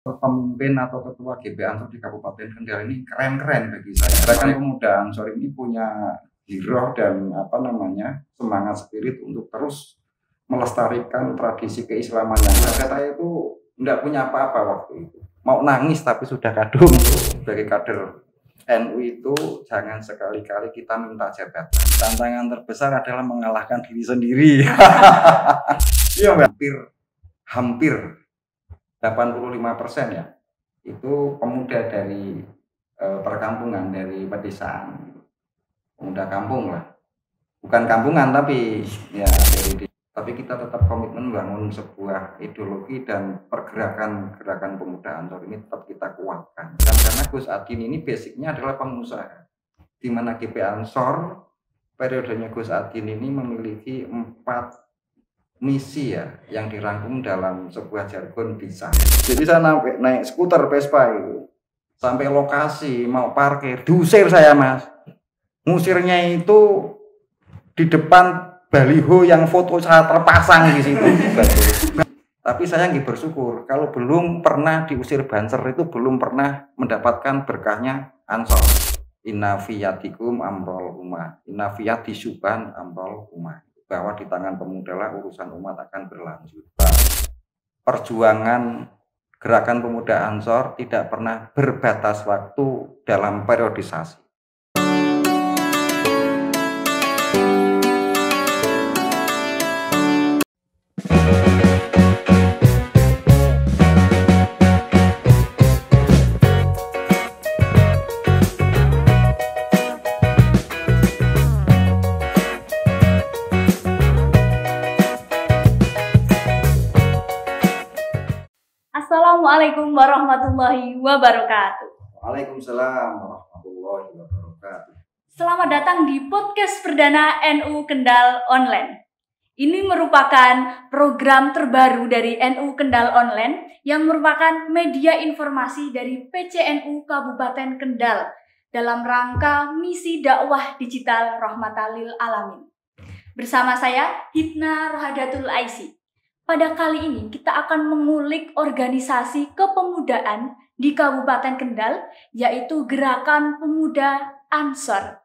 Pemimpin atau ketua GP Ansor di Kabupaten Kendal ini keren-keren bagi saya. Gerakan Pemuda Ansor ini punya giroh dan semangat spirit untuk terus melestarikan tradisi keislaman yang ada. Saya itu tidak punya apa-apa waktu itu. Mau nangis tapi sudah kadung. Sebagai kader NU itu jangan sekali-kali kita minta jabatan. Tantangan terbesar adalah mengalahkan diri sendiri. Iya, hampir 85% ya, itu pemuda dari perkampungan, dari pedesaan, pemuda kampung lah, bukan kampungan tapi ya tapi kita tetap komitmen membangun sebuah ideologi dan pergerakan pemuda Ansor ini tetap kita kuatkan. Dan karena Gus Adin ini basicnya adalah pengusaha, di mana GP Ansor periodenya Gus Adin ini memiliki 4 misi ya yang dirangkum dalam sebuah jargon bisa. Jadi saya naik skuter Vespa itu sampai lokasi mau parkir, diusir saya mas. Ngusirnya itu di depan baliho yang foto saya terpasang di situ. Tapi saya nggak bersyukur kalau belum pernah diusir Banser itu belum pernah mendapatkan berkahnya Ansor. Inna fiyatikum amrol umah, inna fiyati syuban amrol umah. Bahwa di tangan pemuda lah urusan umat akan berlanjut. Perjuangan gerakan pemuda Ansor tidak pernah berbatas waktu dalam periodisasi. Assalamualaikum warahmatullahi wabarakatuh. Waalaikumsalam warahmatullahi wabarakatuh. Selamat datang di podcast perdana NU Kendal Online. Ini merupakan program terbaru dari NU Kendal Online yang merupakan media informasi dari PCNU Kabupaten Kendal dalam rangka misi dakwah digital Rahmatan lil Alamin. Bersama saya Hipna Rohadatul Aisy. Pada kali ini kita akan mengulik organisasi kepemudaan di Kabupaten Kendal, yaitu Gerakan Pemuda Ansor.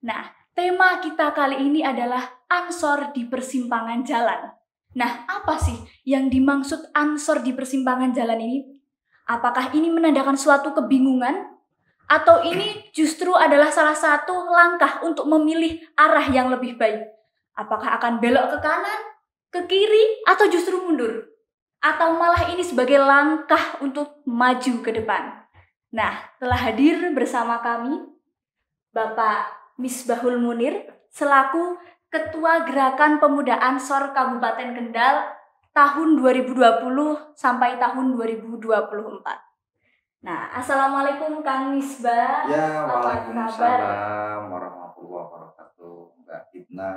Nah, tema kita kali ini adalah Ansor di Persimpangan Jalan. Nah, apa sih yang dimaksud Ansor di Persimpangan Jalan ini? Apakah ini menandakan suatu kebingungan? Atau ini justru adalah salah satu langkah untuk memilih arah yang lebih baik? Apakah akan belok ke kanan, ke kiri, atau justru mundur? Atau malah ini sebagai langkah untuk maju ke depan? Nah, telah hadir bersama kami Bapak Misbahul Munir selaku Ketua Gerakan Pemuda Ansor Kabupaten Kendal tahun 2020 sampai tahun 2024. Nah, Assalamualaikum Kang Misbah. Ya, waalaikumsalam warahmatullahi wabarakatuh. Mbak Hipna,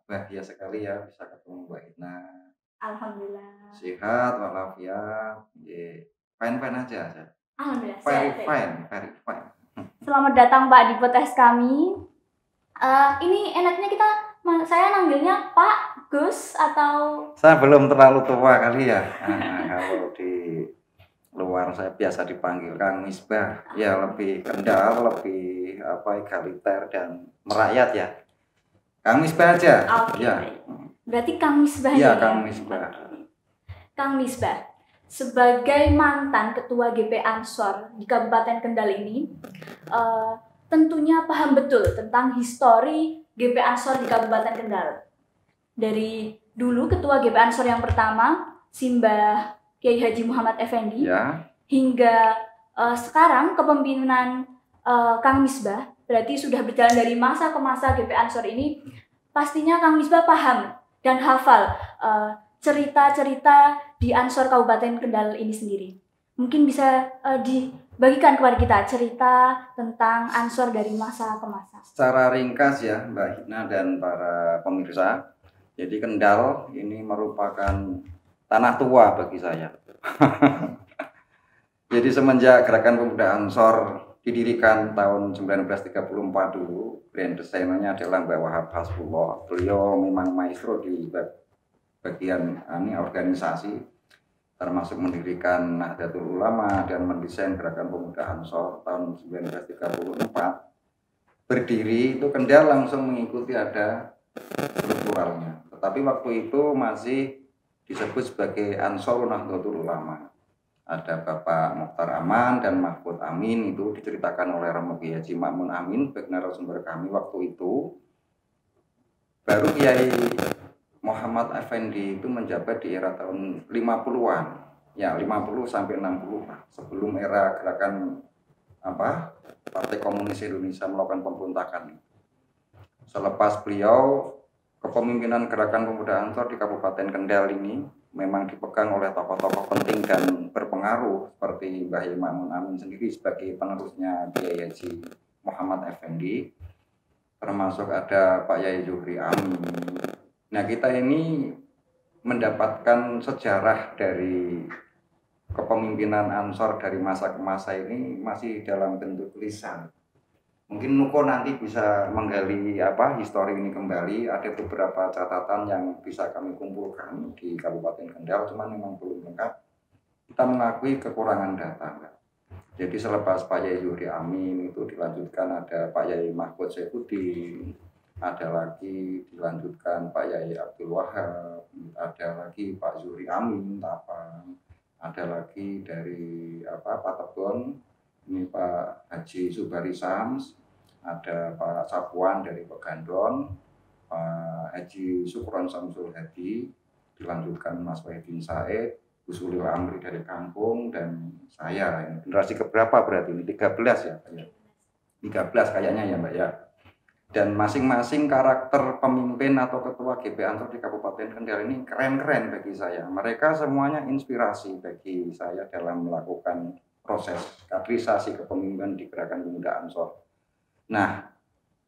bahagia sekali ya bisa ketemu Mbak Hipna. Alhamdulillah. Sehat walafiat, fine aja. Alhamdulillah. Very fine. Selamat datang Pak di podcast kami. Ini enaknya saya manggilnya Pak, Gus, atau? Saya belum terlalu tua kali ya. Kalau di luar saya biasa dipanggil Kang Misbah. Ya lebih kendal, lebih egaliter dan merakyat ya. Kang Misbah aja. Okay. Ya. Berarti Kang Misbah ya. Kang Misbah. Kang Misbah, sebagai mantan Ketua GP Ansor di Kabupaten Kendal ini, tentunya paham betul tentang histori GP Ansor di Kabupaten Kendal. Dari dulu Ketua GP Ansor yang pertama, Simbah Kiai Haji Muhammad Effendi, ya. Hingga sekarang kepemimpinan Kang Misbah, berarti sudah berjalan dari masa ke masa GP Ansor ini. Pastinya Kang Misbah paham dan hafal cerita-cerita di Ansor Kabupaten Kendal ini sendiri. Mungkin bisa dibagikan kepada kita cerita tentang Ansor dari masa ke masa. Secara ringkas ya Mbak Hipna dan para pemirsa, jadi Kendal ini merupakan tanah tua bagi saya. Jadi semenjak Gerakan Pemuda Ansor didirikan tahun 1934 dulu, brand desainnya adalah Mbak Wahab Hasbullah. Beliau memang maestro di bagian organisasi. termasuk mendirikan Nahdlatul Ulama dan mendesain Gerakan Pemuda Ansor tahun 1934. Berdiri itu Kendal langsung mengikuti ada strukturalnya. Tetapi waktu itu masih disebut sebagai Ansor Nahdlatul Ulama. Ada Bapak Mokhtar Aman dan Mahfud Amin, itu diceritakan oleh Romo Kiai Haji Ma'mun Amin, baik narasumber kami waktu itu. Baru Kiai Muhammad Effendi itu menjabat di era tahun 50-an. Ya, 50 sampai 60 sebelum era gerakan Partai Komunis Indonesia melakukan pemberontakan. Selepas beliau, kepemimpinan Gerakan Pemuda Ansor di Kabupaten Kendal ini memang dipegang oleh tokoh-tokoh penting dan berpengaruh seperti Mbah Yai Ma'mun Amin sendiri sebagai penerusnya Kiai Haji Muhammad Effendi, termasuk ada Pak Yai Zuhri Amin. Nah, kita ini mendapatkan sejarah dari kepemimpinan Ansor dari masa ke masa ini masih dalam bentuk tulisan. Mungkin Nuko nanti bisa menggali histori ini kembali. Ada beberapa catatan yang bisa kami kumpulkan di Kabupaten Kendal, cuman memang belum lengkap. Kita mengakui kekurangan data. Jadi selepas Pak Yai Zuhri Amin itu dilanjutkan ada Pak Yai Mahfud Saifuddin, ada lagi dilanjutkan Pak Yai Abdul Wahab, ada lagi Pak Zuhri Amin Tapang, ada lagi dari Pak Tebon, ini Pak Haji Subari Sams, ada Pak Sapuan dari Pegandon, Pak Haji Sukron Samsul Hadi, dilanjutkan Mas Wahidin Said, Gus Ulil Amri dari Kampung, dan saya. Generasi keberapa berarti ini? 13 ya Pak ya? 13 kayaknya ya Mbak ya. Dan masing-masing karakter pemimpin atau ketua GP Ansor di Kabupaten Kendal ini keren-keren bagi saya. Mereka semuanya inspirasi bagi saya dalam melakukan proses kaderisasi kepemimpinan di Gerakan Pemuda Ansor. Nah,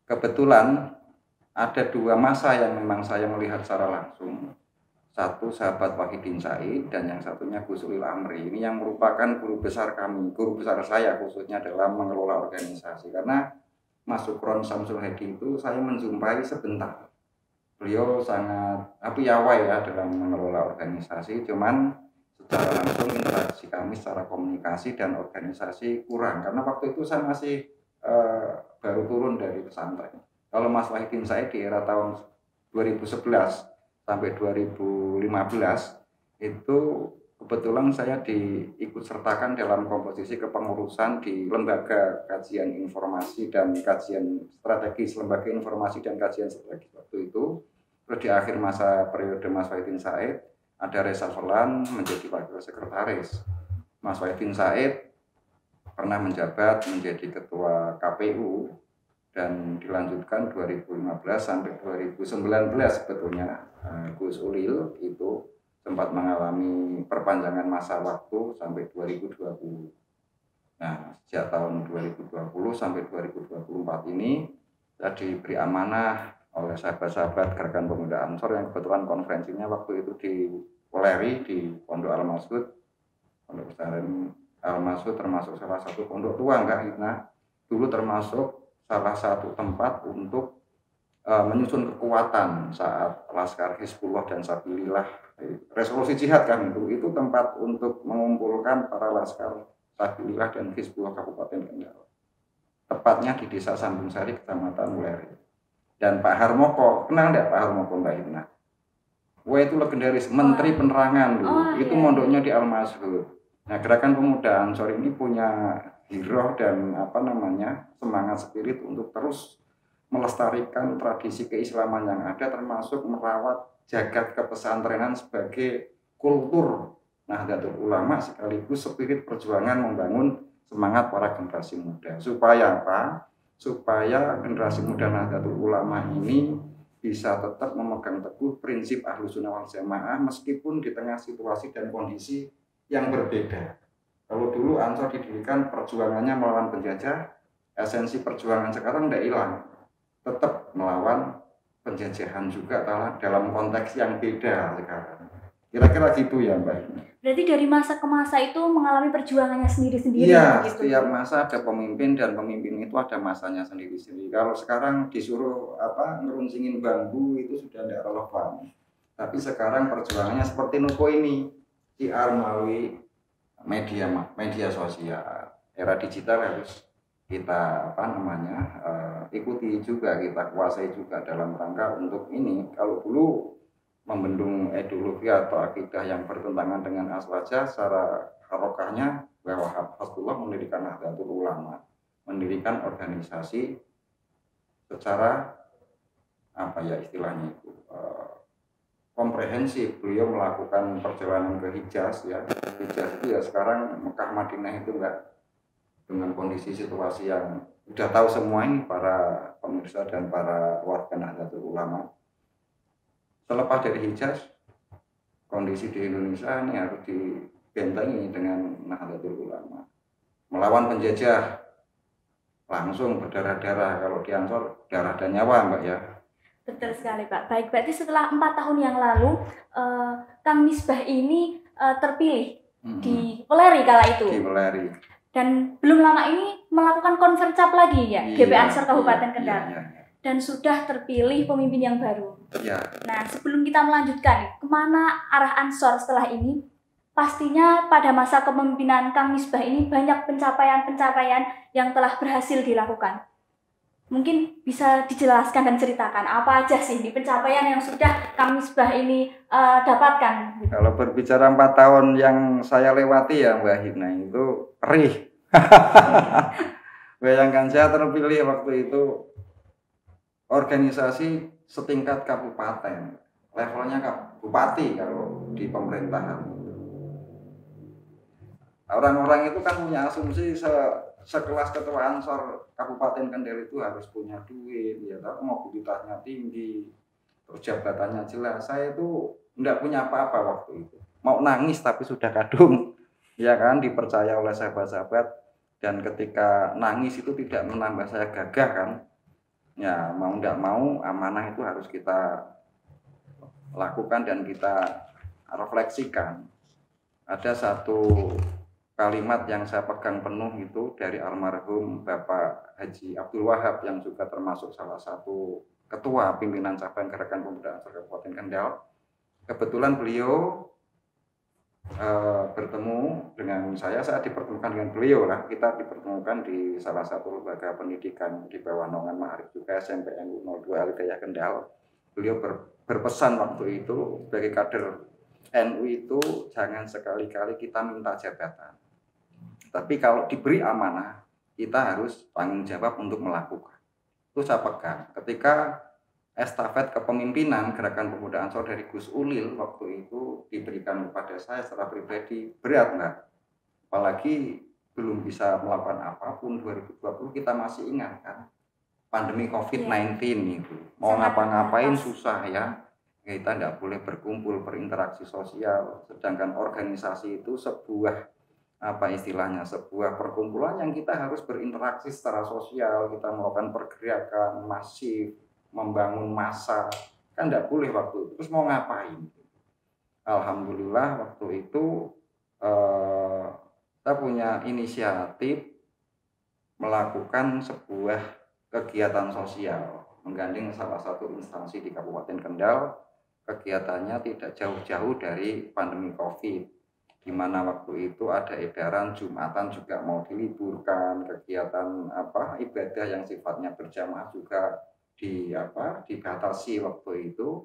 kebetulan ada dua masa yang memang saya melihat secara langsung. Satu sahabat Wahidin Said dan yang satunya Gus Ulil Amri. Ini yang merupakan guru besar kami, guru besar saya khususnya dalam mengelola organisasi. Karena Mas Sukron Samsul Hadi itu saya menjumpai sebentar. Beliau sangat piawai ya dalam mengelola organisasi, cuman secara langsung interaksi kami secara komunikasi dan organisasi kurang. Karena waktu itu saya masih baru turun dari pesantren. Kalau Mas Wahidin Said di era tahun 2011 sampai 2015 itu kebetulan saya diikut sertakan dalam komposisi kepengurusan di Lembaga Kajian Informasi dan Kajian Strategis, Lembaga Informasi dan Kajian Strategis waktu itu. Terus di akhir masa periode Mas Wahidin Said ada reshuffle menjadi wakil sekretaris. Mas Wahidin Said pernah menjabat menjadi ketua KPU dan dilanjutkan 2015 sampai 2019 sebetulnya. Gus Ulil itu sempat mengalami perpanjangan masa waktu sampai 2020. Nah, sejak tahun 2020 sampai 2024 ini saya diberi amanah oleh sahabat-sahabat Gerakan Pemuda Ansor yang kebetulan konferensinya waktu itu di Weleri di Pondok Al-Masud. Pondok Pesantren Al-Masud termasuk salah satu pondok tua dulu termasuk salah satu tempat untuk menyusun kekuatan saat Laskar Hizbullah dan Sabilillah resolusi jihad kan itu tempat untuk mengumpulkan para Laskar Sabilillah dan Hizbullah Kabupaten Kendal, tepatnya di Desa Sambung Sari, Kecamatan Weleri. Dan Pak Harmoko, kenal enggak Pak Harmoko Mbak Hina? Wah, itu legendaris Menteri Penerangan itu mondoknya di Al-Masud. Nah, Gerakan Pemuda Ansor ini punya giroh dan semangat spirit untuk terus melestarikan tradisi keislaman yang ada, termasuk merawat jagat kepesantrenan sebagai kultur Nahdlatul Ulama sekaligus spirit perjuangan membangun semangat para generasi muda. Supaya apa? Supaya generasi muda Nahdlatul Ulama ini bisa tetap memegang teguh prinsip Ahlussunnah wal Jamaah meskipun di tengah situasi dan kondisi yang berbeda. Kalau dulu Ansor didirikan perjuangannya melawan penjajah, esensi perjuangan sekarang tidak hilang. Tetap melawan penjajahan juga dalam konteks yang beda sekarang. Kira-kira gitu ya Mbak. Berarti dari masa ke masa itu mengalami perjuangannya sendiri-sendiri. Iya, gitu. Setiap masa ada pemimpin dan pemimpin itu ada masanya sendiri-sendiri. Kalau sekarang disuruh ngeruncingin bambu itu sudah tidak relevan. Tapi sekarang perjuangannya seperti Nuko ini. PR melalui media sosial. Era digital harus kita ikuti juga, kita kuasai juga dalam rangka untuk ini. Kalau dulu membendung ideologi atau akidah yang bertentangan dengan aswaja, secara harokahnya bahwa Hizbullah mendirikan Nahdlatul Ulama, mendirikan organisasi secara istilahnya itu komprehensif. Beliau melakukan perjalanan ke Hijaz ya. Hijaz itu ya sekarang Mekah Madinah itu enggak, dengan kondisi situasi yang udah tahu semua ini para pemirsa dan para warga Nahdlatul Ulama. Selepas dari Hijaz, kondisi di Indonesia ini harus dibentengi dengan Nahdlatul Ulama. Melawan penjajah, langsung berdarah-darah. Kalau di Ansor darah dan nyawa, Mbak ya. Betul sekali, Pak. Baik, berarti setelah 4 tahun yang lalu Kang Misbah ini terpilih di Weleri kala itu. Di Weleri. Dan belum lama ini melakukan konvercap lagi ya, GP Ansor Kabupaten Kendal. Iya. Dan sudah terpilih pemimpin yang baru. Iya. Nah, sebelum kita melanjutkan, kemana arah Ansor setelah ini? Pastinya pada masa kepemimpinan Kang Misbah ini banyak pencapaian-pencapaian yang telah berhasil dilakukan. Mungkin bisa dijelaskan dan ceritakan apa aja sih di pencapaian yang sudah Kang Misbah ini dapatkan? Kalau berbicara 4 tahun yang saya lewati ya Mbak Hina, itu perih. Bayangkan saya terpilih waktu itu organisasi setingkat kabupaten, levelnya bupati kalau di pemerintahan. Orang-orang itu kan punya asumsi sekelas ketua Ansor Kabupaten Kendal itu harus punya duit, ya, mobilitasnya tinggi, terus jabatannya jelas. Saya itu enggak punya apa-apa waktu itu. Mau nangis tapi sudah kadung, ya kan, dipercaya oleh sahabat-sahabat. Dan ketika nangis itu tidak menambah saya gagah kan. Ya mau enggak mau amanah itu harus kita lakukan dan kita refleksikan. Ada satu kalimat yang saya pegang penuh itu dari almarhum Bapak Haji Abdul Wahab yang juga termasuk salah satu ketua pimpinan cabang Gerakan Pemuda Ansor Kabupaten Kendal. Kebetulan beliau bertemu dengan saya dipertemukan dengan beliau lah. Kita dipertemukan di salah satu lembaga pendidikan di bawah naungan Ma'arif juga, SMP NU 02 Al-Hidayah Kendal. Beliau berpesan waktu itu sebagai kader NU itu jangan sekali-kali kita minta jabatan. Tapi kalau diberi amanah, kita harus tanggung jawab untuk melakukan. Itu saya pegang. Ketika estafet kepemimpinan Gerakan Pemuda Ansor dari Gus Ulil waktu itu diberikan kepada saya secara pribadi, berat enggak? Apalagi belum bisa melakukan apapun. 2020 kita masih ingat kan, pandemi COVID-19 itu. Mau ngapa-ngapain susah ya. Kita enggak boleh berkumpul, berinteraksi sosial. Sedangkan organisasi itu sebuah sebuah perkumpulan yang kita harus berinteraksi secara sosial. Kita melakukan pergerakan masif, membangun massa, kan enggak boleh waktu itu. Terus mau ngapain? Alhamdulillah waktu itu kita punya inisiatif melakukan sebuah kegiatan sosial, menggandeng salah satu instansi di Kabupaten Kendal. Kegiatannya tidak jauh-jauh dari pandemi COVID, di mana waktu itu ada edaran Jumatan juga mau diliburkan, kegiatan ibadah yang sifatnya berjamaah juga dibatasi waktu itu.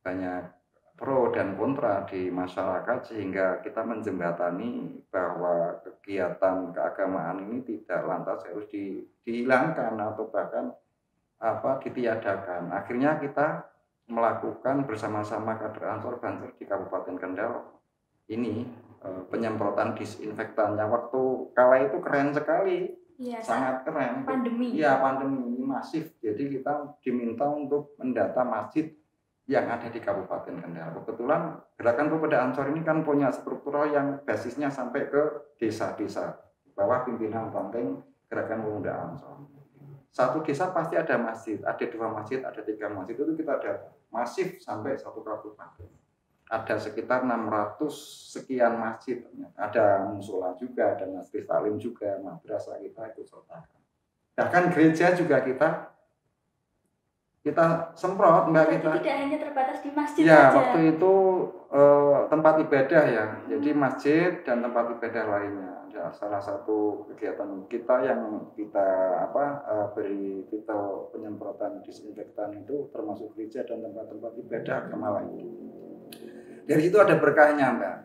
Banyak pro dan kontra di masyarakat sehingga kita menjembatani bahwa kegiatan keagamaan ini tidak lantas harus dihilangkan atau bahkan ditiadakan. Akhirnya kita melakukan bersama-sama kader Ansor Banser di Kabupaten Kendal ini penyemprotan disinfektannya. Waktu kala itu keren sekali, ya, sangat keren. Pandemi. Iya, pandemi masif. Jadi kita diminta untuk mendata masjid yang ada di Kabupaten Kendal. Kebetulan Gerakan Pemuda Ansor ini kan punya struktural yang basisnya sampai ke desa-desa, bawah pimpinan ranting Gerakan Pemuda Ansor. Satu desa pasti ada masjid, ada 2 masjid, ada 3 masjid, itu kita ada masif sampai satu kabupaten. Ada sekitar 600 sekian masjid, ada musola juga, ada masjid taklim juga, madrasah kita ikut sertakan. Bahkan gereja juga kita kita semprot Mbak, Jadi kita. tidak hanya terbatas di masjid Ya, saja. waktu itu tempat ibadah ya. Jadi masjid dan tempat ibadah lainnya. Ya, salah satu kegiatan kita yang kita beri titel penyemprotan disinfektan itu termasuk gereja dan tempat-tempat ibadah agama lain. Dari situ ada berkahnya Mbak.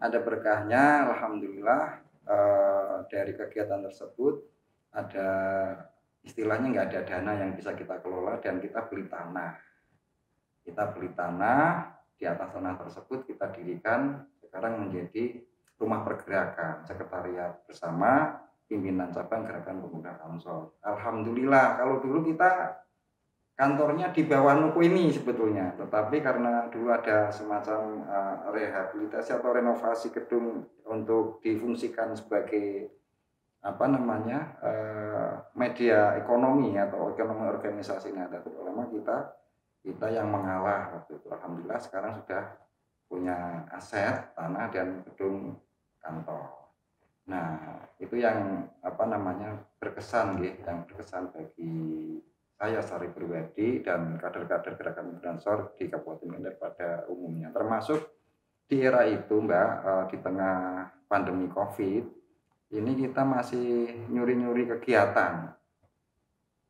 Ada berkahnya, alhamdulillah dari kegiatan tersebut ada istilahnya nggak ada dana yang bisa kita kelola dan kita beli tanah. Kita beli tanah, di atas tanah tersebut kita dirikan sekarang menjadi rumah pergerakan, sekretariat bersama pimpinan cabang Gerakan Pemuda Ansor. Alhamdulillah, kalau dulu kita kantornya di bawah Nuku ini sebetulnya, tetapi karena dulu ada semacam rehabilitasi atau renovasi gedung untuk difungsikan sebagai media ekonomi atau ekonomi organisasi Nahdlatul Ulama, kita yang mengalah waktu itu. Alhamdulillah sekarang sudah punya aset tanah dan gedung kantor. Nah, itu yang berkesan yang berkesan bagi saya secara pribadi dan kader-kader Gerakan Pemuda Ansor di Kabupaten Kendal pada umumnya. Termasuk di era itu Mbak, di tengah pandemi Covid, ini kita masih nyuri-nyuri kegiatan.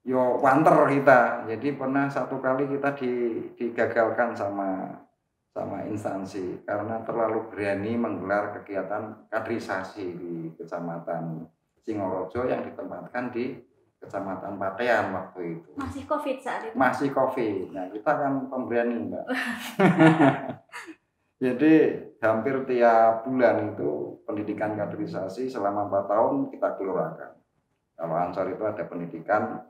Yo wanter kita. Jadi pernah satu kali kita digagalkan sama instansi karena terlalu berani menggelar kegiatan kaderisasi di Kecamatan Singorojo yang ditempatkan di Kecamatan Patean waktu itu. Masih Covid saat itu. Masih Covid. Nah, kita kan pemberani, Mbak. Jadi hampir tiap bulan itu pendidikan kaderisasi selama 4 tahun kita gelorkan. Kalau Ansor itu ada pendidikan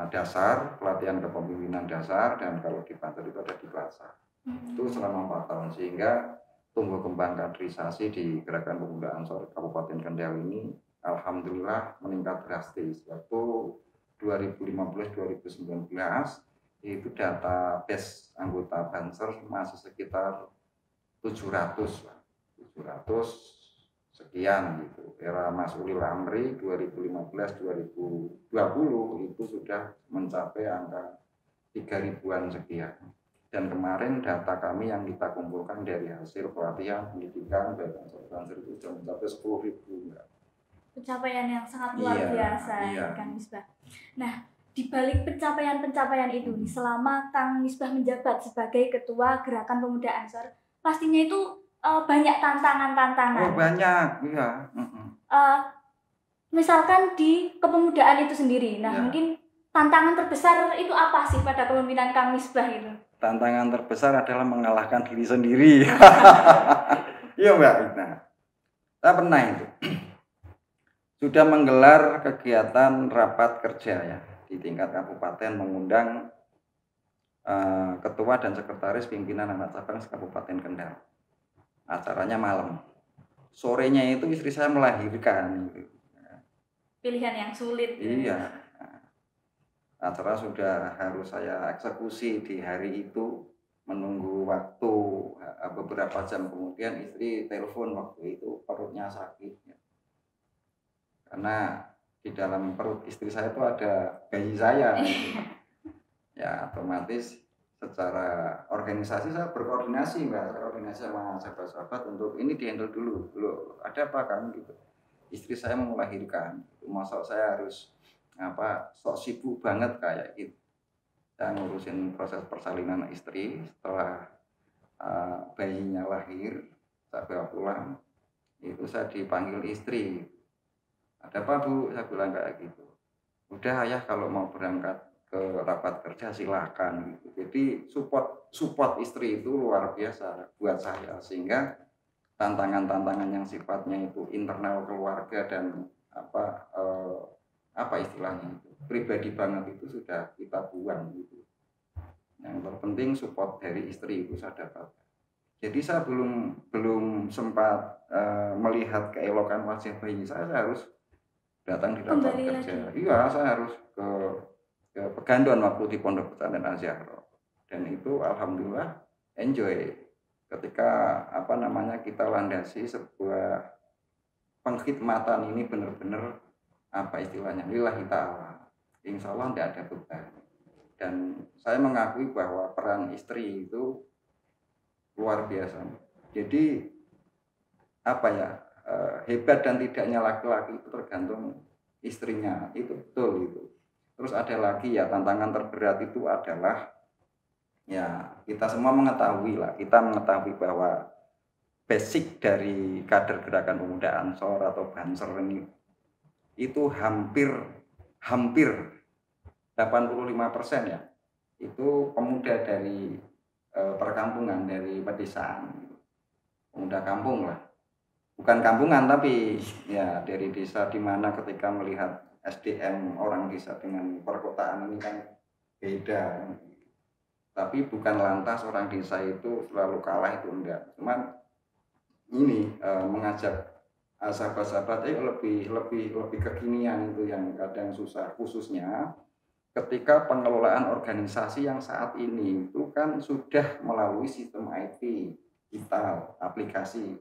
dasar, pelatihan kepemimpinan dasar, dan kalau di Banten itu ada di Plaza. Itu selama 4 tahun, sehingga tumbuh kembang kaderisasi di Gerakan Pemuda Ansor Kabupaten Kendal ini alhamdulillah meningkat drastis. Waktu 2015-2019 itu database anggota Banser masih sekitar 700 sekian gitu. Era Mas Ulil Amri 2015-2020 itu sudah mencapai angka 3.000-an sekian. Dan kemarin data kami yang kita kumpulkan dari hasil pelatihan pendidikan Banser itu sudah mencapai 10.000. Pencapaian yang sangat luar biasa, Kang Misbah. Nah, di balik pencapaian-pencapaian itu, selama Kang Misbah menjabat sebagai Ketua Gerakan Pemuda Ansor, pastinya itu banyak tantangan-tantangan. Oh, banyak, iya. Misalkan di kepemudaan itu sendiri, mungkin tantangan terbesar itu apa sih pada kepemimpinan Kang Misbah itu? Tantangan terbesar adalah mengalahkan diri sendiri. Iya Mbak. Nah, saya pernah itu sudah menggelar kegiatan rapat kerja ya di tingkat kabupaten, mengundang ketua dan sekretaris pimpinan anak cabang Kabupaten Kendal. Acaranya malam. Sorenya itu istri saya melahirkan. Pilihan yang sulit. Iya. Acara sudah harus saya eksekusi di hari itu, menunggu waktu beberapa jam kemudian istri telepon waktu itu perutnya sakit ya. Karena di dalam perut istri saya itu ada bayi saya gitu. Ya otomatis secara organisasi saya berkoordinasi sama sahabat-sahabat untuk ini dihandle dulu ada apa kan gitu. Istri saya mau melahirkan, masa saya harus sok sibuk banget kayak gitu. Saya ngurusin proses persalinan istri. Setelah bayinya lahir, saya bawa pulang, itu saya dipanggil istri. Ada apa Bu? Saya bilang kayak gitu. Udah ayah kalau mau berangkat ke rapat kerja silakan gitu. Jadi support istri itu luar biasa buat saya, sehingga tantangan-tantangan yang sifatnya itu internal keluarga dan apa istilahnya itu pribadi banget itu sudah kita buang gitu. Yang terpenting support dari istri itu saya dapat. Jadi saya belum sempat melihat keelokan wajah bayi saya harus datang di rapat kerja. Iya, saya harus ke Peganduan waktu di Pondok Pesantren Azhar. Dan itu alhamdulillah enjoy ketika kita landasi sebuah pengkhidmatan ini benar-benar istilahnya lillahi ta'ala, insya Allah tidak ada beban. dan saya mengakui bahwa peran istri itu luar biasa. Jadi apa ya, hebat dan tidaknya laki-laki itu tergantung istrinya, itu betul itu. Terus ada lagi ya, tantangan terberat itu adalah ya kita semua mengetahui bahwa basic dari kader Gerakan Pemuda Ansor atau Banser ini itu hampir 85% ya, itu pemuda dari perkampungan, dari pedesaan, pemuda kampung lah, bukan kampungan tapi ya dari desa, di mana ketika melihat SDM orang desa dengan perkotaan ini kan beda. Tapi bukan lantas orang desa itu selalu kalah, itu enggak. Cuman ini mengajak sahabat-sahabat lebih kekinian itu yang kadang susah, khususnya ketika pengelolaan organisasi yang saat ini itu kan sudah melalui sistem IT, digital, aplikasi.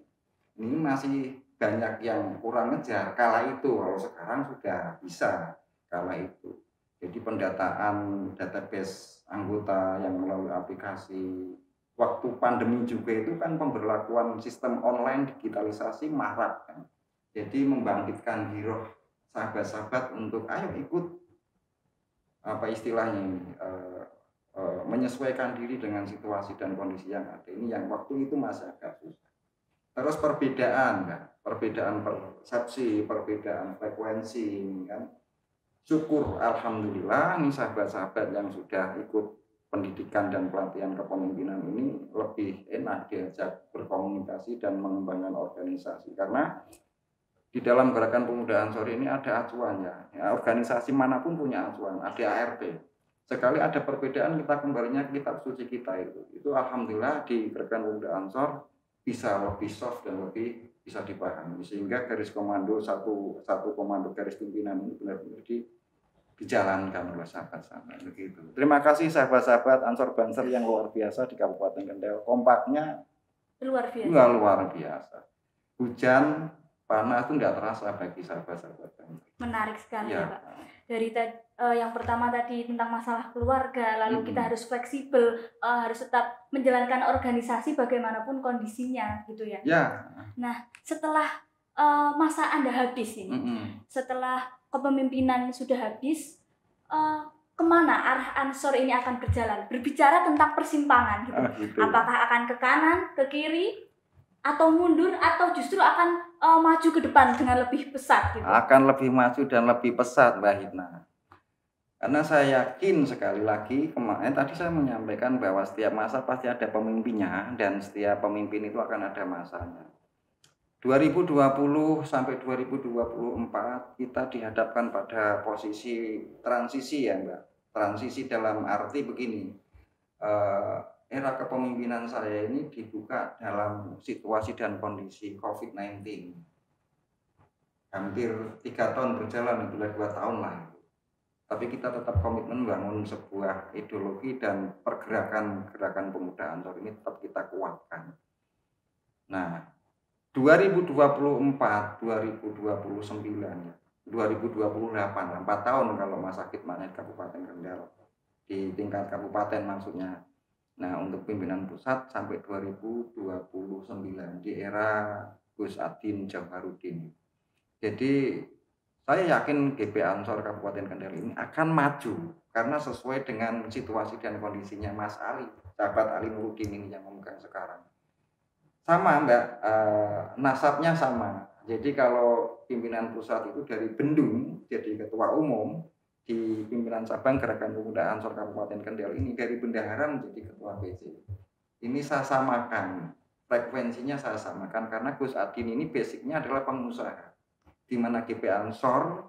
Ini masih banyak yang kurang ngejar kala itu, kalau sekarang sudah bisa kala itu. Jadi pendataan database anggota yang melalui aplikasi. Waktu pandemi juga itu kan pemberlakuan sistem online digitalisasi marak kan. Jadi membangkitkan giroh sahabat-sahabat untuk ayo ikut apa istilahnya ini, menyesuaikan diri dengan situasi dan kondisi yang ada ini, yang waktu itu masih agak susah. Terus perbedaan persepsi, perbedaan frekuensi ini kan. Syukur alhamdulillah nih sahabat-sahabat yang sudah ikut pendidikan dan pelatihan kepemimpinan ini lebih enak diajak berkomunikasi dan mengembangkan organisasi, karena di dalam Gerakan Pemuda Ansor ini ada acuannya. Ya, organisasi manapun punya acuan, ada ART. Sekali ada perbedaan, kita kembalinya ke kitab suci kita itu. Itu alhamdulillah di Gerakan Pemuda Ansor bisa lebih soft dan lebih bisa dipahami, sehingga garis komando satu komando garis pimpinan ini benar-benar dijalankan oleh sahabat-sahabat begitu. Terima kasih sahabat-sahabat Ansor Banser yang luar biasa di Kabupaten Kendal. Kompaknya luar biasa. Hujan panas itu tidak terasa bagi sahabat-sahabat kami. Menarik sekali ya Pak. Dari yang pertama tadi tentang masalah keluarga, lalu kita harus fleksibel, harus tetap menjalankan organisasi bagaimanapun kondisinya gitu ya. Ya. Nah, setelah masa Anda habis ini, setelah kepemimpinan sudah habis, kemana arah Ansor ini akan berjalan? Berbicara tentang persimpangan gitu. Gitu. Apakah akan ke kanan, ke kiri, atau mundur, atau justru akan maju ke depan dengan lebih pesat gitu? Akan lebih maju dan lebih pesat, Mbak Hitna. Karena saya yakin, sekali lagi kemarin tadi saya menyampaikan bahwa setiap masa pasti ada pemimpinnya, dan setiap pemimpin itu akan ada masanya. 2020 sampai 2024 kita dihadapkan pada posisi transisi ya Mbak. Transisi dalam arti begini, era kepemimpinan saya ini dibuka dalam situasi dan kondisi COVID-19. Hampir 3 tahun berjalan, itulah 2 tahun lah. Tapi kita tetap komitmen membangun sebuah ideologi dan gerakan pemuda Ansor ini tetap kita kuatkan. Nah, 2024, 2029, 2028, 4 tahun kalau masa khidmatnya Kabupaten Kendal, di tingkat kabupaten maksudnya. Nah, untuk pimpinan pusat sampai 2029 di era Gus Adin Jawaharudin. Jadi saya yakin GP Ansor Kabupaten Kendal ini akan maju karena sesuai dengan situasi dan kondisinya Mas Ali, sahabat Ali Nuruddin ini yang memegang sekarang. Sama Mbak, nasabnya sama. Jadi kalau pimpinan pusat itu dari Bendung jadi ketua umum, di pimpinan cabang Gerakan Pemuda Ansor Kabupaten Kendal ini dari Bendahara menjadi ketua BC. Ini saya samakan, frekuensinya saya samakan karena Gus Adin ini basicnya adalah pengusaha. Di mana GP Ansor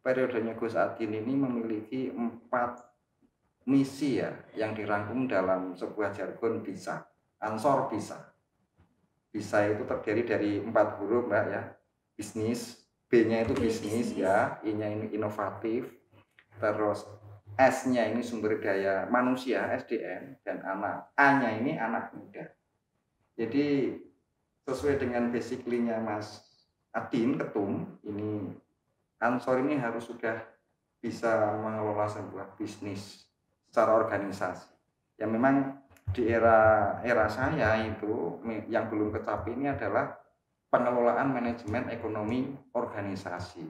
periodenya Gus Adin ini memiliki 4 misi ya yang dirangkum dalam sebuah jargon bisa. Ansor bisa. Bisa itu terdiri dari 4 huruf Mbak ya. Bisnis, B-nya itu bisnis ya, I-nya ini inovatif, terus S-nya ini sumber daya manusia, SDM, dan anak, A-nya ini anak muda. Jadi sesuai dengan basically-nya Mas Adin Ketum, ini Ansor ini harus sudah bisa mengelola sebuah bisnis secara organisasi. Ya memang di era saya itu yang belum kecapai ini adalah pengelolaan manajemen ekonomi organisasi,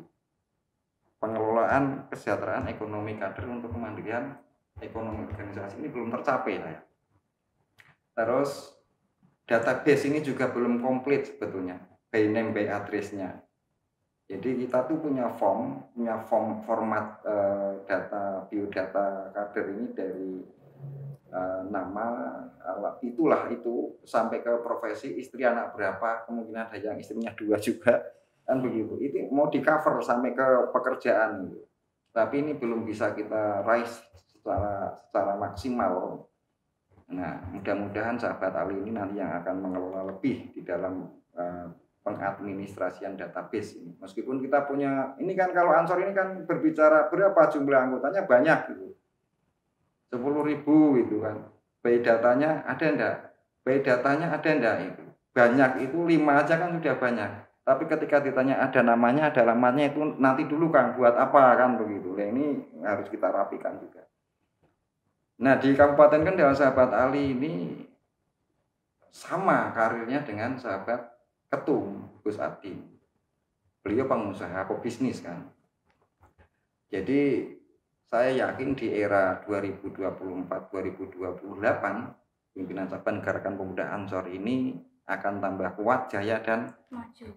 pengelolaan kesejahteraan ekonomi kader untuk kemandirian ekonomi organisasi ini belum tercapai ya. Terus database ini juga belum komplit sebetulnya, by name by address-nya. Jadi kita tuh punya format data biodata kader ini dari nama itulah itu sampai ke profesi, istri anak berapa, kemungkinan ada yang istrinya 2 juga kan begitu. Itu mau di cover sampai ke pekerjaan gitu. Tapi ini belum bisa kita raise secara maksimal. Nah, mudah-mudahan sahabat Ali ini nanti yang akan mengelola lebih di dalam pengadministrasian database ini. Meskipun kita punya, ini kan kalau Ansor ini kan berbicara berapa jumlah anggotanya banyak gitu. 10.000 gitu kan. By datanya ada enggak? By datanya ada enggak itu? Banyak itu 5 aja kan sudah banyak. Tapi ketika ditanya ada namanya, ada alamatnya itu nanti dulu Kang buat apa kan begitu. Nah, ini harus kita rapikan juga. Nah, di Kabupaten Kendal sahabat Ali ini sama karirnya dengan sahabat Ketum Gus Abdi. Beliau pengusaha pebisnis kan. Jadi saya yakin di era 2024-2028 pimpinan cabang Gerakan Pemuda Ansor ini akan tambah kuat, jaya dan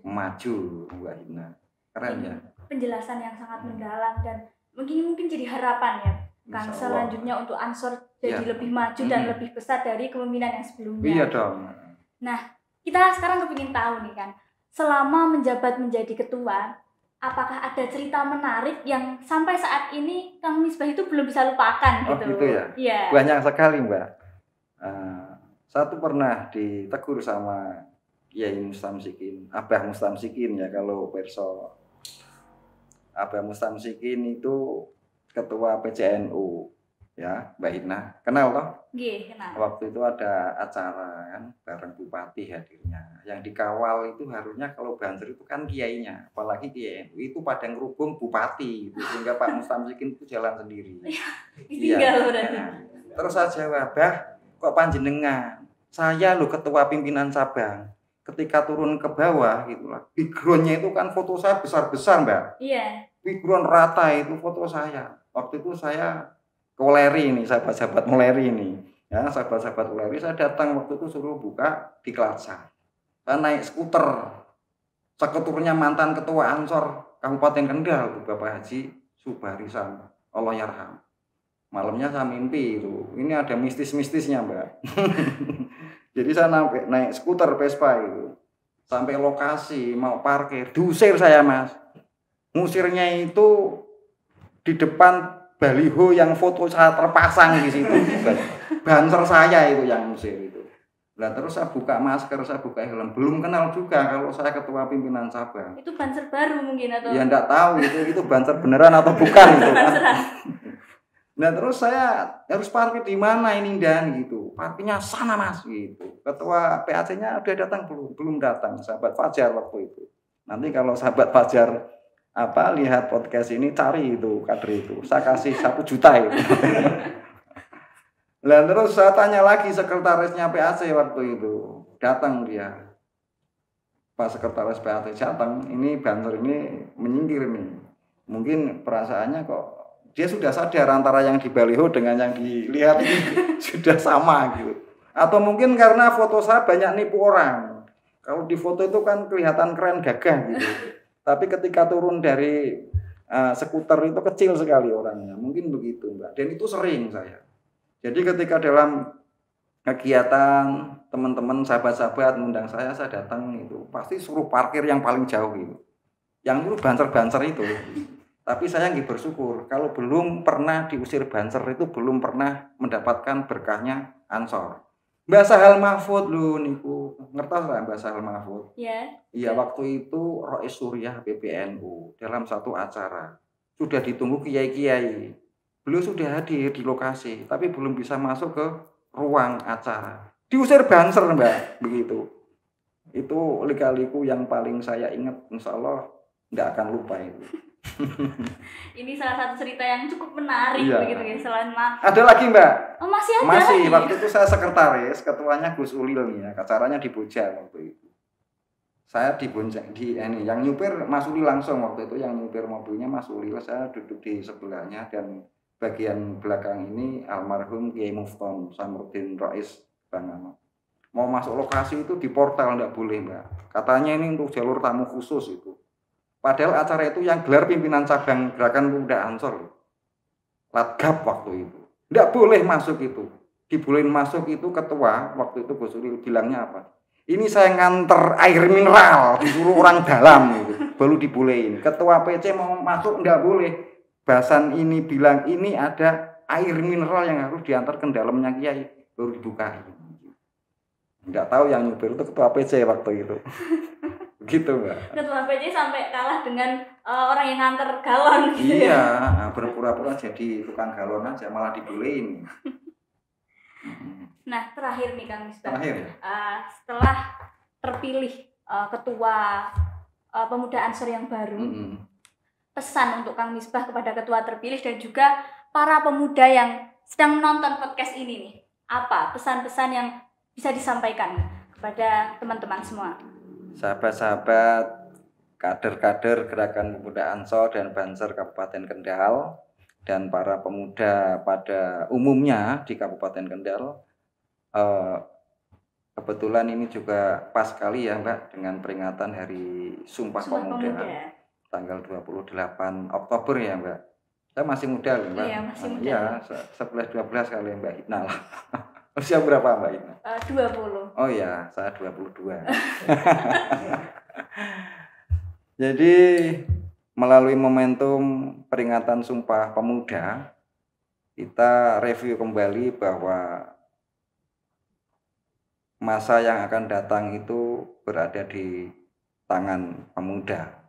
maju Mbak Hina. Keren ya. Penjelasan yang sangat mendalam dan mungkin jadi harapan ya kan selanjutnya untuk Ansor jadi lebih maju dan lebih besar dari kepemimpinan yang sebelumnya. Iya dong. Nah, kita sekarang kepingin tahu nih kan, selama menjabat menjadi ketua, apakah ada cerita menarik yang sampai saat ini Kang Misbah itu belum bisa lupakan gitu? Oh gitu ya? Iya. Banyak sekali Mbak. Satu pernah ditegur sama Kiai Mustamsikin, Abah Mustamsikin ya kalau perso. Abah Mustamsikin itu ketua PCNU ya Mbak Hina, kenal toh? Iya, kenal. Waktu itu ada acara kan bareng bupati hadirnya. Yang dikawal itu harusnya kalau Banser itu kan kiainya, apalagi kiai itu pada ngerubung bupati gitu. Sehingga Pak Mustamsikin itu jalan sendiri. Iya. Terus saya jawab, "Bah, kok panjenengan? Saya loh ketua pimpinan cabang." Ketika turun ke bawah gitulah, backgroundnya itu kan foto saya besar-besar Mbak. Iya. Background rata itu foto saya. Waktu itu saya ke Weleri ini, sahabat-sahabat Weleri ini. Ya, sahabat-sahabat Weleri saya datang waktu itu suruh buka di Klatsa. Saya naik skuter. Seketurnya mantan ketua Ansor Kabupaten Kendal itu Bapak Haji Subarisan. Allah yarham. Malamnya saya mimpi itu. Ini ada mistis-mistisnya, Mbak. Jadi saya naik skuter Vespa itu. Sampai lokasi mau parkir, diusir saya, Mas. Ngusirnya itu di depan baliho yang foto saya terpasang di situ. Banser saya itu yang ngusir itu. Nah terus saya buka masker, saya buka helm. Belum kenal juga kalau saya ketua pimpinan cabang. Itu banser baru mungkin atau? Ya enggak tahu itu banser beneran atau bukan itu. Nah terus saya harus parkir di mana ini dan gitu. Parkirnya sana Mas gitu. Ketua PAC-nya udah datang belum datang. Sahabat Fajar waktu itu. Nanti kalau sahabat Fajar lihat podcast ini cari itu kader itu. Saya kasih 1 juta itu. Nah terus saya tanya lagi sekretarisnya PAC waktu itu. Datang dia. Pak sekretaris PAC datang. Ini banser ini menyingkir nih. Mungkin perasaannya kok dia sudah sadar antara yang di baliho dengan yang dilihat ini sudah sama gitu. Atau mungkin karena foto saya banyak nipu orang. Kalau di foto itu kan kelihatan keren gagah gitu. Tapi ketika turun dari skuter itu kecil sekali orangnya. Mungkin begitu Mbak. Dan itu sering saya. Jadi ketika dalam kegiatan teman-teman sahabat-sahabat undang saya datang itu pasti suruh parkir yang paling jauh gitu. Yang itu banser-banser itu. Tapi saya nggih bersyukur kalau belum pernah diusir banser itu belum pernah mendapatkan berkahnya Ansor. Mbak Sahal Mahfud lho niku. Ngertos lah Mbak Sahal Mahfud? Iya. Iya, waktu itu Rois Suriah PBNU dalam satu acara. Sudah ditunggu kiai-kiai. Beliau sudah hadir di lokasi, tapi belum bisa masuk ke ruang acara. Diusir banser Mbak, begitu. Itu lika-liku yang paling saya ingat, insya Allah nggak akan lupa itu. Ini salah satu cerita yang cukup menarik Iya. begitu ya, selain Ada lagi Mbak. Oh, masih ada Masih, lagi? waktu itu saya sekretaris, ketuanya Gus Ulil nih ya, acaranya di Boja waktu itu. Saya dibonceng di ini, yang nyupir Mas Ulil langsung waktu itu, yang nyupir mobilnya Mas Ulil, saya duduk di sebelahnya dan bagian belakang ini almarhum Kiai Mufton Samruddin Rais Bangano. Mau masuk lokasi itu di portal enggak boleh Mbak. Katanya ini untuk jalur tamu khusus itu. Padahal acara itu yang gelar pimpinan cabang Gerakan Pemuda Ansor. Latgab waktu itu. Enggak boleh masuk itu. Dibolehin masuk itu ketua, waktu itu Gus Ulil bilangnya apa? Ini saya nganter air mineral, disuruh orang dalam gitu. Baru dibolehin. Ketua PC mau masuk enggak boleh. Bahasan ini bilang ini ada air mineral yang harus diantar ke dalamnya Kiai, baru dibuka. Enggak tahu yang nyupir itu ketua PC waktu itu. Gitu Mbak. Ketua PC sampai kalah dengan orang yang nganter galon gitu Iya, ya. berpura-pura jadi tukang galon aja malah dibolehin. Nah, terakhir nih Kang Misbah. Terakhir ya? Setelah terpilih ketua pemuda Ansor yang baru, pesan untuk Kang Misbah kepada ketua terpilih dan juga para pemuda yang sedang menonton podcast ini nih, apa pesan-pesan yang bisa disampaikan kepada teman-teman semua? Sahabat-sahabat, kader-kader Gerakan Pemuda Ansor dan Banser Kabupaten Kendal dan para pemuda pada umumnya di Kabupaten Kendal, kebetulan ini juga pas sekali ya Mbak dengan peringatan Hari Sumpah Pemuda tanggal 28 Oktober ya Mbak. Saya masih muda loh Mbak. Iya, masih muda. Iya, 11-12 kali Mbak Hitna lah. Usia berapa Mbak Hitna? 20. Oh ya, saya 22. Jadi melalui momentum peringatan Sumpah Pemuda, kita review kembali bahwa masa yang akan datang itu berada di tangan pemuda.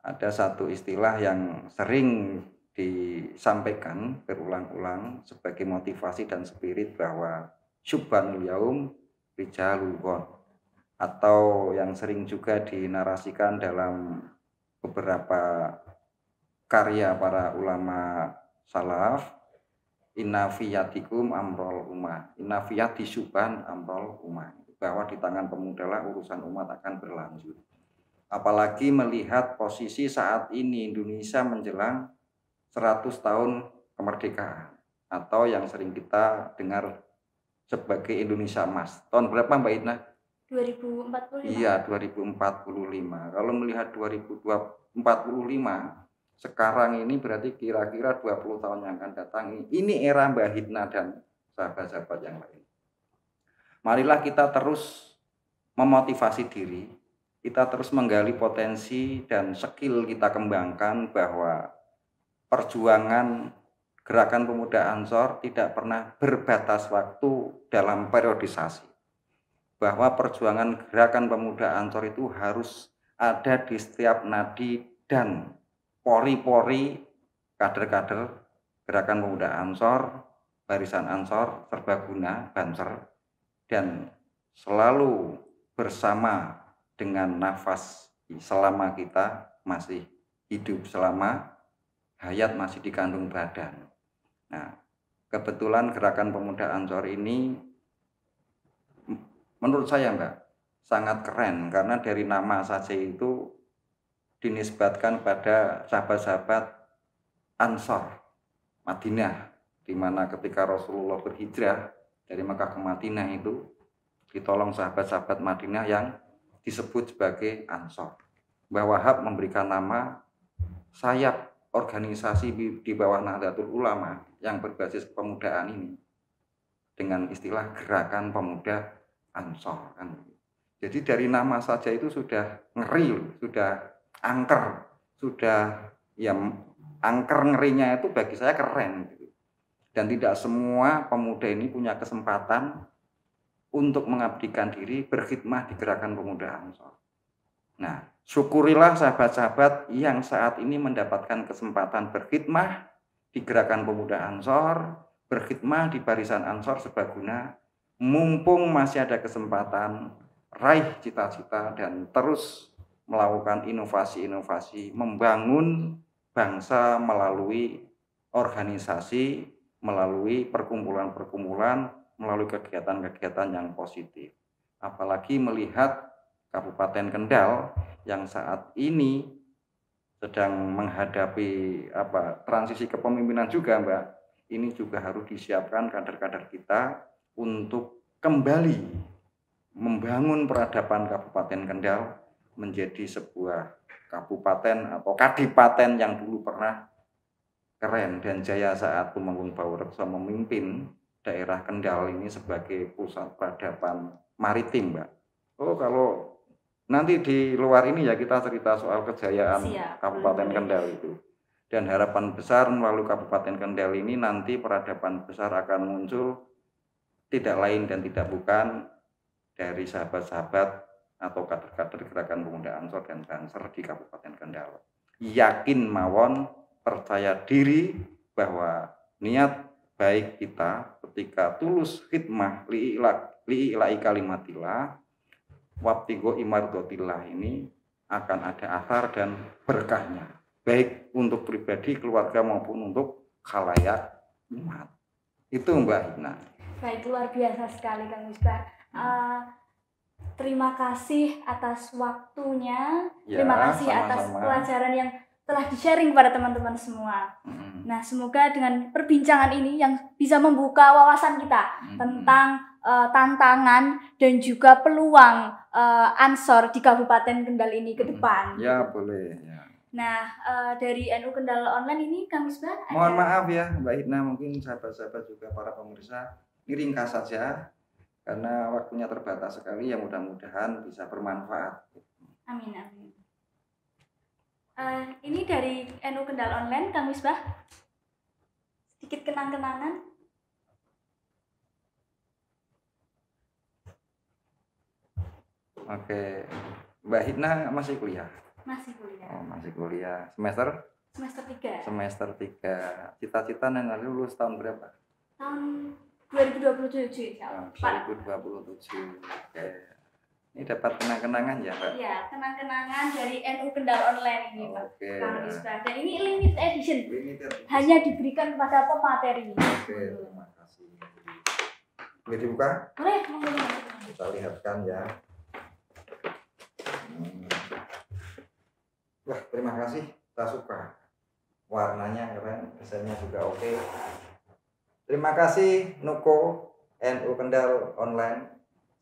Ada satu istilah yang sering disampaikan berulang-ulang sebagai motivasi dan spirit bahwa Syubhanul Yaum Rijalul Ghad, atau yang sering juga dinarasikan dalam beberapa karya para ulama salaf, inna fiyatikum amrol ummah, inna fiyati syubhan amrol ummah, bahwa di tangan pemuda lah urusan umat akan berlanjut. Apalagi melihat posisi saat ini Indonesia menjelang 100 tahun kemerdekaan, atau yang sering kita dengar sebagai Indonesia Emas. Tahun berapa Mbak Itna? 2045. Iya, 2045. Kalau melihat 2045, sekarang ini berarti kira-kira 20 tahun yang akan datang ini era Mbak Hitna dan sahabat-sahabat yang lain. Marilah kita terus memotivasi diri, kita terus menggali potensi dan skill kita kembangkan, bahwa perjuangan Gerakan Pemuda Ansor tidak pernah berbatas waktu dalam periodisasi. Bahwa perjuangan Gerakan Pemuda Ansor itu harus ada di setiap nadi dan pori-pori kader-kader Gerakan Pemuda Ansor, Barisan Ansor, Serbaguna, Banser, dan selalu bersama dengan nafas selama kita masih hidup, selama hayat masih dikandung badan. Nah, kebetulan Gerakan Pemuda Ansor ini menurut saya Mbak sangat keren, karena dari nama saja itu dinisbatkan pada sahabat-sahabat Ansor Madinah, di mana ketika Rasulullah berhijrah dari Mekah ke Madinah itu ditolong sahabat-sahabat Madinah yang disebut sebagai Ansor. Mbah Wahab memberikan nama sayap organisasi di bawah Nahdlatul Ulama yang berbasis kepemudaan ini dengan istilah Gerakan Pemuda Ansor kan. Jadi dari nama saja itu sudah ngeri, sudah angker, sudah ya angker ngerinya itu bagi saya keren gitu. Dan tidak semua pemuda ini punya kesempatan untuk mengabdikan diri berkhidmah di Gerakan Pemuda Ansor. Nah, syukurilah sahabat-sahabat yang saat ini mendapatkan kesempatan berkhidmah di Gerakan Pemuda Ansor, berkhidmah di Barisan Ansor Serbaguna, mumpung masih ada kesempatan, raih cita-cita dan terus melakukan inovasi-inovasi, membangun bangsa melalui organisasi, melalui perkumpulan-perkumpulan, melalui kegiatan-kegiatan yang positif. Apalagi melihat Kabupaten Kendal yang saat ini sedang menghadapi transisi kepemimpinan juga, Mbak. Ini juga harus disiapkan kader-kader kita untuk kembali membangun peradaban Kabupaten Kendal menjadi sebuah kabupaten atau kadipaten yang dulu pernah keren dan jaya saat Tumenggung Baurekso memimpin daerah Kendal ini sebagai pusat peradaban maritim, Mbak. Oh, kalau nanti di luar ini ya kita cerita soal kejayaan Kabupaten Kendal itu. Dan harapan besar melalui Kabupaten Kendal ini nanti peradaban besar akan muncul tidak lain dan tidak bukan dari sahabat-sahabat atau kader-kader Gerakan Pemuda Ansor dan Banser di Kabupaten Kendal. Yakin mawon, percaya diri bahwa niat baik kita ketika tulus khidmah li'ila'i kalimatillah wabtigo imardotillah ini akan ada asar dan berkahnya, baik untuk pribadi, keluarga maupun untuk khalayak umat. Itu Mbak Hina. Baik, luar biasa sekali Kang Misbah. Terima kasih atas waktunya, terima kasih atas pelajaran yang telah di-sharing kepada teman-teman semua. Nah, semoga dengan perbincangan ini yang bisa membuka wawasan kita tentang tantangan dan juga peluang Ansor di Kabupaten Kendal ini ke depan. Ya, boleh. Ya. Nah, dari NU Kendal Online ini Kang Misbah, mohon maaf ya Mbak Hina, mungkin sahabat-sahabat juga para pemirsa, ini ringkas saja karena waktunya terbatas sekali, ya mudah-mudahan bisa bermanfaat. Amin, amin. Ini dari NU Kendal Online, Kang Misbah, sedikit kenang-kenangan. Oke, Mbak Hina masih kuliah? Masih kuliah. Oh, masih kuliah. Semester 3. Semester 3. Cita-cita nanti lulus tahun berapa? Tahun 2027 ya, Pak. 2027. Oke. Ini dapat kenang-kenangan ya, Pak? Iya, kenang-kenangan dari NU Kendal Online ini, Pak. Oke. Dan ini limited edition. Hanya diberikan kepada pemateri. Oke, terima kasih. Boleh dibuka? Boleh, kita lihatkan ya. Wah, terima kasih. Kita suka. Warnanya keren, desainnya juga oke. Terima kasih Nuko NU Kendal Online.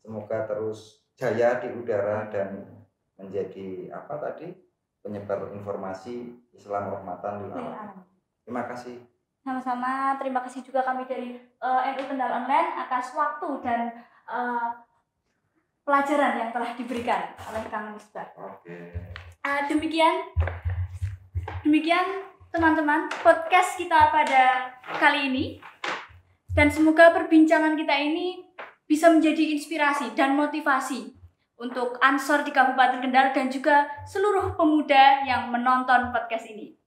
Semoga terus jaya di udara dan menjadi penyebar informasi Islam rahmatan lil alamin. Terima kasih. Sama-sama, terima kasih juga kami dari NU Kendal Online atas waktu dan pelajaran yang telah diberikan oleh Kang Misbah. Oke. Demikian teman-teman podcast kita pada kali ini, dan semoga perbincangan kita ini bisa menjadi inspirasi dan motivasi untuk Ansor di Kabupaten Kendal dan juga seluruh pemuda yang menonton podcast ini.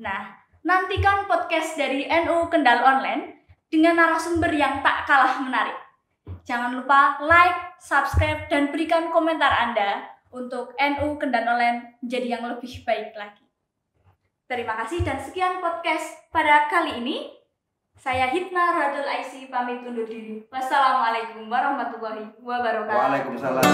Nah, nantikan podcast dari NU Kendal Online dengan narasumber yang tak kalah menarik. Jangan lupa like, subscribe, dan berikan komentar Anda untuk NU Kendal Online menjadi yang lebih baik lagi. Terima kasih dan sekian podcast pada kali ini. Saya Hitna Radul Aisy pamit undur diri. Wassalamualaikum warahmatullahi wabarakatuh. Waalaikumsalam.